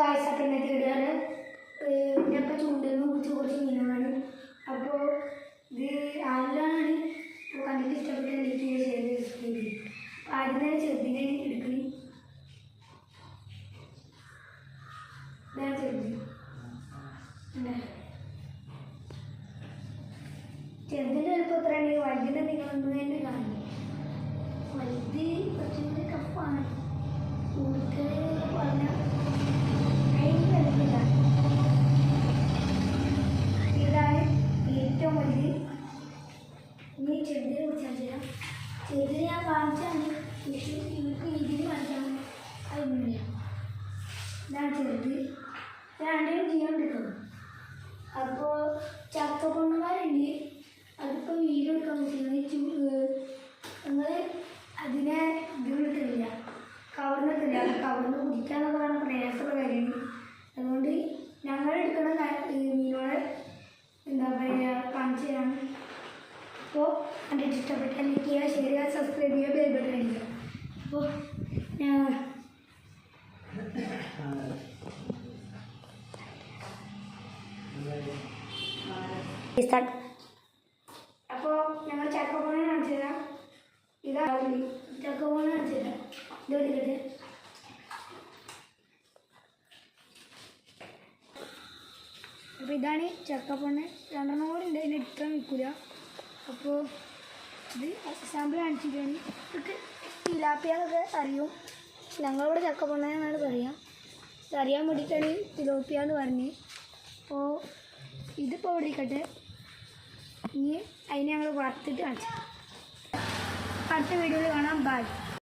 വായിച്ചൊക്കെ ഇടുകയാണ്. ഇതിനൊക്കെ ചൂണ്ടലിന് കുറിച്ച് കുറച്ച് മീനുകളാണ്. അപ്പോൾ ഇത് ആരിലാണ് കണ്ടിട്ട് ഇഷ്ടപ്പെട്ട എനിക്ക് ഷെയർ ചെയ്ത് ആദ്യം തന്നെ ചെറുതിനെ എടുക്കണം. ഇതാണ് ചെറുത്. ചെറുതിൻ്റെ വലുപ്പം എത്രയാണ്? വലുതിൻ്റെ നിങ്ങളൊന്നും തന്നെ കാണും. വലുത് കുറച്ചും കൂടി കപ്പാണ്. കൂടുതൽ പറഞ്ഞാൽ ഇതാണ് ഏറ്റവും വലുത്. ഇനി ചെറുതിനെ കുറിച്ചാണ് ചെയ്യാം. ചെറുതിനെ ഞാൻ കാണിച്ചാണ് ഇവർക്ക് ഇതിന് കാണിച്ചാണ് അതൊന്നുമില്ല. ഇതാണ് ചെറുത്. രണ്ടിനും ചെയ്യാൻ പറ്റുള്ളൂ. അപ്പോൾ ചക്കപ്പൊണ്ണന്മാരുണ്ട്. അതിപ്പോൾ വീഡിയോ എടുക്കാൻ പറ്റുന്നത് നിങ്ങൾ അതിനെ ഇതിലിട്ടില്ല, കവർന്നിട്ടില്ല. അത് കവർന്ന് കുടിക്കാന്നൊക്കെ പറഞ്ഞ പ്രയാസമുള്ള കാര്യമാണ്. അതുകൊണ്ട് ഞങ്ങൾ എടുക്കുന്ന മീനുകളെ എന്താ പറയുക കാണിച്ചു തരാണ്. അപ്പോൾ കണ്ടിട്ട് ഇഷ്ടപ്പെട്ടാൽ ലൈക്ക് ചെയ്യുക, ഷെയർ ചെയ്യുക, സബ്സ്ക്രൈബ് ചെയ്യുക, ബെൽ ബട്ടൺ അടിക്കുക. അപ്പോൾ അപ്പോൾ ഞങ്ങൾ ചക്കപ്പോണ കാണിച്ചു തരാം. ഇതാവില്ല ചക്കപ്പോണ കാണിച്ചു തരാം. ഇത് എടുക്കട്ടെ. അപ്പോൾ ഇതാണ് ചക്കപ്പോണ. രണ്ടെണ്ണം കൂടെ ഉണ്ട്. അതിന് എടുക്കാൻ നിൽക്കില്ല. അപ്പോൾ ഇത് സാമ്പിൾ കാണിച്ചിട്ടാണ്. ഇതൊക്കെ തിലാപ്പിയൊക്കെ അറിയും. ഞങ്ങളിവിടെ ചക്കപ്പോണ എന്നാണ് പറയുക. ഇതറിയാൻ വേണ്ടിയിട്ടാണ് തിലോപ്പിയ എന്ന് പറഞ്ഞ്. അപ്പോൾ ഇതിപ്പോൾ ഇവിടെ ഇരിക്കട്ടെ. ഇനി അതിനെ ഞങ്ങൾ വറുത്തിട്ട് കാണിച്ചു. അടുത്ത വീഡിയോയിൽ കാണാം. ബൈ.